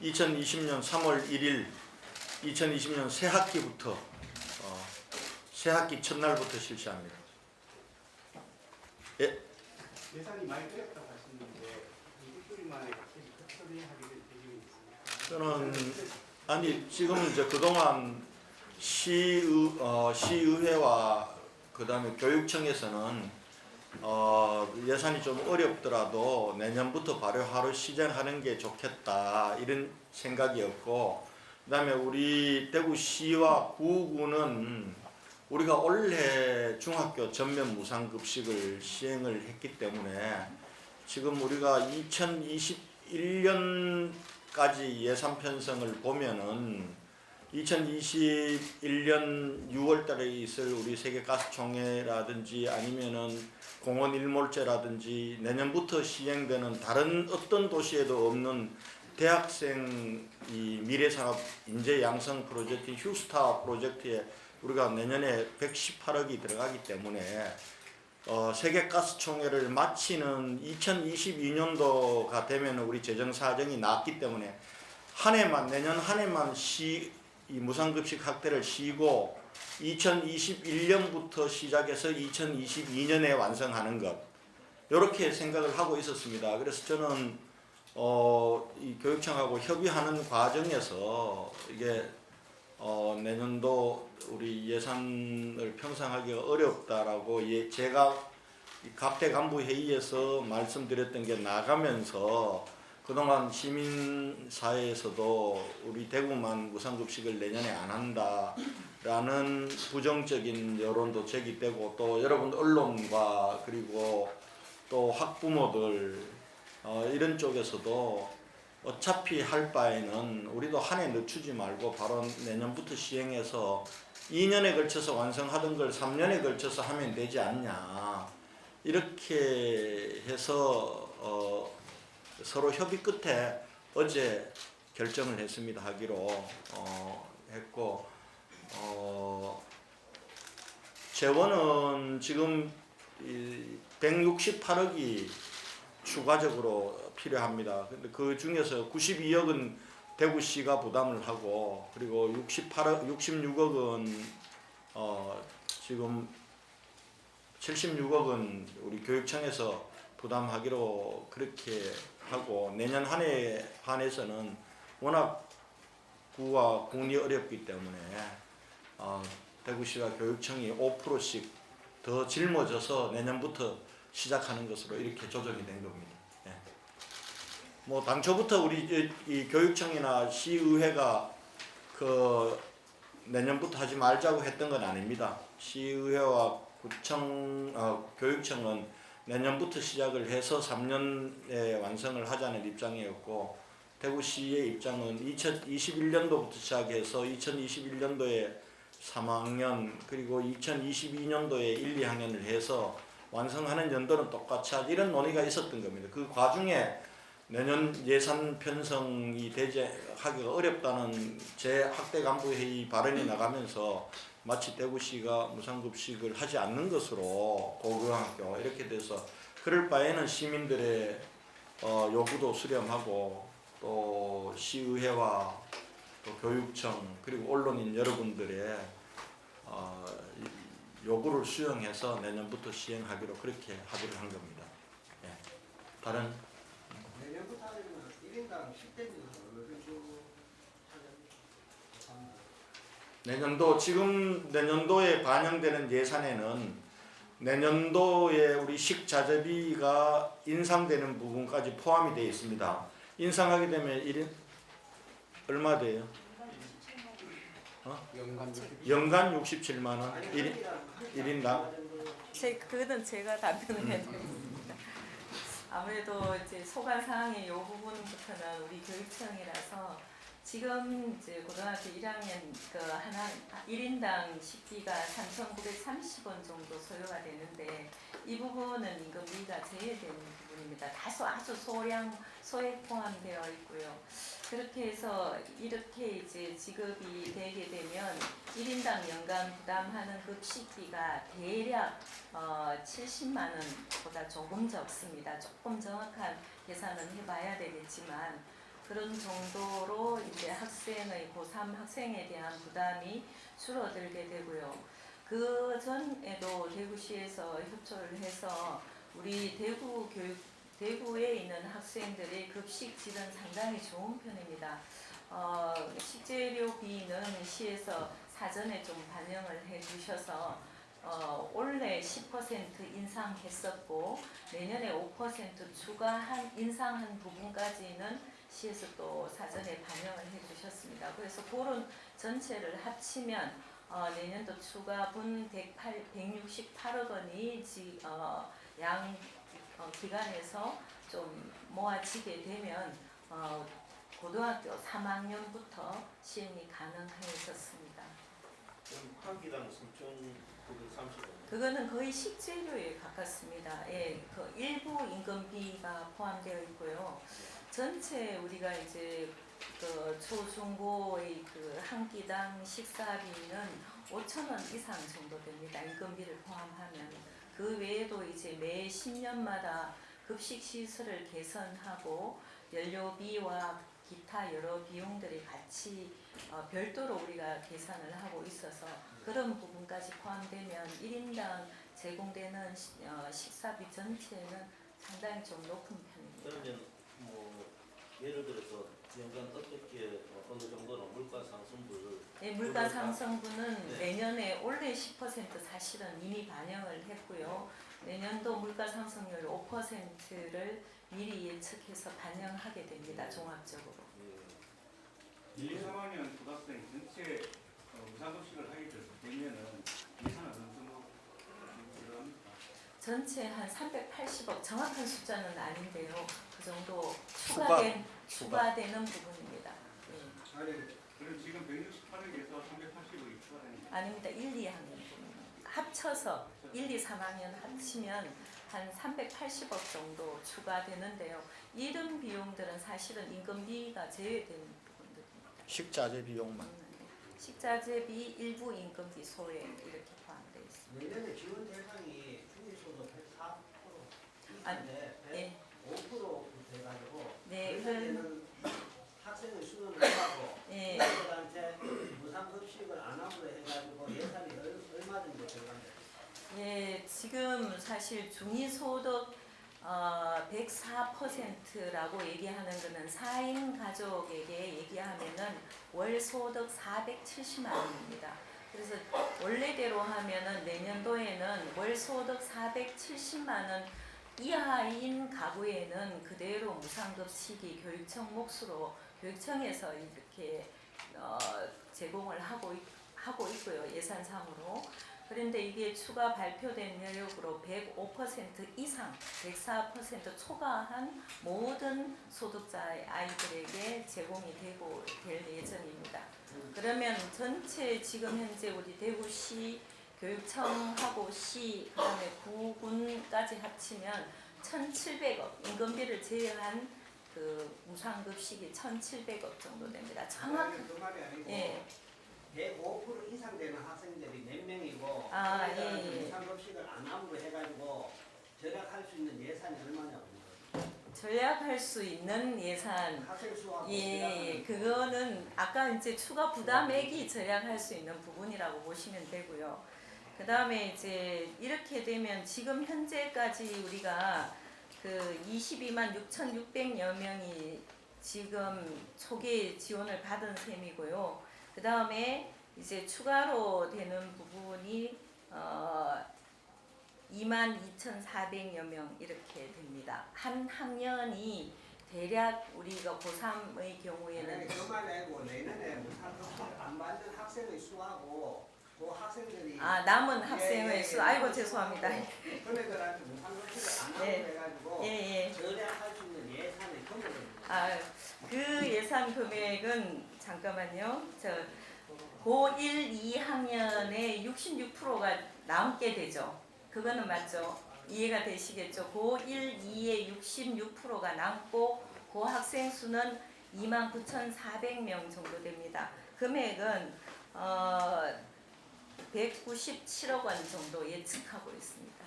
2020년 3월 1일 2020년 새학기부터 새학기 첫날부터 실시합니다. 예? 예산이 많이 줄였다고 하시는데 일주일 만에 갑자기 처리하게 된 배경이 있습니다. 저는 아니 지금 이제 그동안 시의회와 그다음에 교육청에서는 예산이 좀 어렵더라도 내년부터 바로 시행하는 게 좋겠다 이런 생각이었고, 그다음에 우리 대구시와 구구는 우리가 올해 중학교 전면 무상급식을 시행을 했기 때문에 지금 우리가 2021년까지 예산 편성을 보면은 2021년 6월달에 있을 우리 세계가스총회라든지 아니면은 공원 일몰제라든지 내년부터 시행되는 다른 어떤 도시에도 없는 대학생 이 미래산업 인재 양성 프로젝트 휴스타 프로젝트에 우리가 내년에 118억이 들어가기 때문에 세계가스총회를 마치는 2022년도가 되면 우리 재정 사정이 나왔기 때문에 내년 한 해만 이 무상급식 확대를 쉬고 2021년부터 시작해서 2022년에 완성하는 것, 이렇게 생각을 하고 있었습니다. 그래서 저는 이 교육청하고 협의하는 과정에서 이게 내년도 우리 예산을 편성하기가 어렵다라고 제가 각대 간부 회의에서 말씀드렸던 게 나가면서 그동안 시민사회에서도 우리 대구만 무상급식을 내년에 안 한다라는 부정적인 여론도 제기되고, 또 여러분 언론과 그리고 또 학부모들 이런 쪽에서도 어차피 할 바에는 우리도 한 해 늦추지 말고 바로 내년부터 시행해서 2년에 걸쳐서 완성하던 걸 3년에 걸쳐서 하면 되지 않냐, 이렇게 해서 서로 협의 끝에 어제 결정을 했습니다. 하기로 했고, 재원은 지금 168억이 추가적으로 필요합니다. 근데 그 중에서 92억은 대구시가 부담을 하고, 그리고 66억은 지금 76억은 우리 교육청에서 부담하기로 그렇게 하고, 내년 한 해에 한해서는 워낙 구와 공이 어렵기 때문에 대구시와 교육청이 5%씩 더 짊어져서 내년부터 시작하는 것으로 이렇게 조정이 된 겁니다. 예. 뭐 당초부터 우리 이 교육청이나 시의회가 그 내년부터 하지 말자고 했던 건 아닙니다. 시의회와 교육청은 내년부터 시작을 해서 3년에 완성을 하자는 입장이었고, 대구시의 입장은 2021년도부터 시작해서 2021년도에 3학년 그리고 2022년도에 1, 2학년을 해서 완성하는 연도는 똑같이 하자, 이런 논의가 있었던 겁니다. 그 과중에 내년 예산 편성이 하기가 어렵다는 제 학대 간부 회의 발언이 나가면서 마치 대구시가 무상급식을 하지 않는 것으로 고교학교 이렇게 돼서, 그럴 바에는 시민들의 요구도 수렴하고 또 시의회와 또 교육청 그리고 언론인 여러분들의 요구를 수용해서 내년부터 시행하기로 그렇게 합의를 한 겁니다. 예. 다른 내년부터 하려면 1인당 10대입니다. 지금 내년도에 반영되는 예산에는 내년도에 우리 식자재비가 인상되는 부분까지 포함이 되어 있습니다. 인상하게 되면 얼마 돼요? 연간 67만 원 1인당. 그거는 제가 답변을 해드리겠습니다. 아무래도 이제 소관 사항의 이 부분부터는 우리 교육청이라서 지금 이제 고등학교 1학년 그 하나 1인당 식비가 3,930원 정도 소요가 되는데, 이 부분은 임금비가 제외되는 부분입니다. 아주 소액 포함되어 있고요. 그렇게 해서 이렇게 이제 지급이 되게 되면 1인당 연간 부담하는 급식비가 대략 70만 원보다 조금 적습니다. 조금 정확한 계산은 해봐야 되겠지만, 그런 정도로 이제 학생의 고3 학생에 대한 부담이 줄어들게 되고요. 그 전에도 대구시에서 협조를 해서 우리 대구에 있는 학생들의 급식 질은 상당히 좋은 편입니다. 식재료비는 시에서 사전에 좀 반영을 해주셔서 올해 10% 인상했었고 내년에 5% 추가한 인상한 부분까지는 시에서 또 사전에 반영을 해주셨습니다. 그래서 그런 전체를 합치면 내년도 추가분 168억 원이 양 기관에서 좀 모아지게 되면 고등학교 3학년부터 시행이 가능해졌습니다. 그럼 한 기당 3,930원. 그거는 거의 식재료에 가깝습니다. 예, 그 일부 임금비가 포함되어 있고요. 전체 우리가 이제 그 초중고의 그 한 끼당 식사비는 5,000원 이상 정도 됩니다. 임금비를 포함하면. 그 외에도 이제 매 10년마다 급식 시설을 개선하고 연료비와 기타 여러 비용들이 같이 별도로 우리가 계산을 하고 있어서 그런 부분까지 포함되면 1인당 제공되는 식사비 전체는 상당히 좀 높은 편입니다. 그러면 뭐 예를 들어서 연간 어떻게 어느 정도는 물가 상승분을 네, 물가 상승분은 네. 내년에 올해 10% 사실은 이미 반영을 했고요. 내년도 물가 상승률 5%를 미리 예측해서 반영하게 됩니다. 종합적으로. 1, 2, 3학년 고등학생 전체 무상급식을 하게 되면은 예산은 어느 정도 들어갑니까? 전체 한 380억 정확한 숫자는 아닌데요. 그 정도 추가. 추가되는 부분입니다. 예. 아니, 그럼 지금 168억에서 380억이 추가되는 거 아닙니다. 1, 2학년 부분. 합쳐서 1, 2, 3학년 합치면 한 380억 정도 추가되는데요. 이런 비용들은 사실은 임금비가 제외되는 부분들입니다. 식자재 비용만. 식자재비 일부 임금비 소액 이렇게 포함되어 있습니다. 내년에 지원 대상이 중위소득 104% 이상인데 예. 105% 돼가지고 네, 내년에는 학생의 수능을 하고 예. 학생들한테 무상급식을 안 하고 해가지고 예산이 얼마든지 들어간다. 예, 지금 사실 중위소득 104%라고 얘기하는 것은 4인 가족에게 얘기하면은 월 소득 470만 원입니다. 그래서 원래대로 하면은 내년도에는 월 소득 470만 원 이하인 가구에는 그대로 무상급식이 교육청 몫으로 교육청에서 이렇게 제공을 하고 있고요. 예산상으로. 그런데 이게 추가 발표된 내역으로 105% 이상, 104% 초과한 모든 소득자의 아이들에게 제공이 될 예정입니다. 그러면 전체 지금 현재 우리 대구시 교육청하고 시, 그다음에 구군까지 합치면 1,700억, 임금비를 제외한 그 무상급식이 1,700억 정도 됩니다. 정확히. 그 말이 아니고 예. 105% 이상 되는 학생들이 몇 명이고 아, 그러니까 예. 무상급식을 안 함으로 해가지고 절약할 수 있는 예산이 얼마냐고. 절약할 수 있는 예산. 학생 수하고 예, 그거는 아까 이제 추가 부담액이 절약할 수 있는 부분이라고 보시면 되고요. 그 다음에 이제 이렇게 되면 지금 현재까지 우리가 그 22만 6,600여 명이 지금 초기 지원을 받은 셈이고요. 그 다음에 이제 추가로 되는 부분이 22,400여 명 이렇게 됩니다. 한 학년이 대략 우리가 고3의 경우에는 그 말 아니고 내년에 무상급식을 안 받는 학생의 수하고 그 학생들이 남은 학생의 수. 아이고 죄송합니다. 그네들한테 무상급식을 안 하고 예. 해가지고 예. 절약할 수 있는 예산의 금액을 그 예산 금액은 잠깐만요. 고1, 2학년의 66%가 남게 되죠. 그거는 맞죠? 이해가 되시겠죠? 고1, 2의 66%가 남고 그 학생 수는 29,400명 정도 됩니다. 금액은 197억 원 정도 예측하고 있습니다.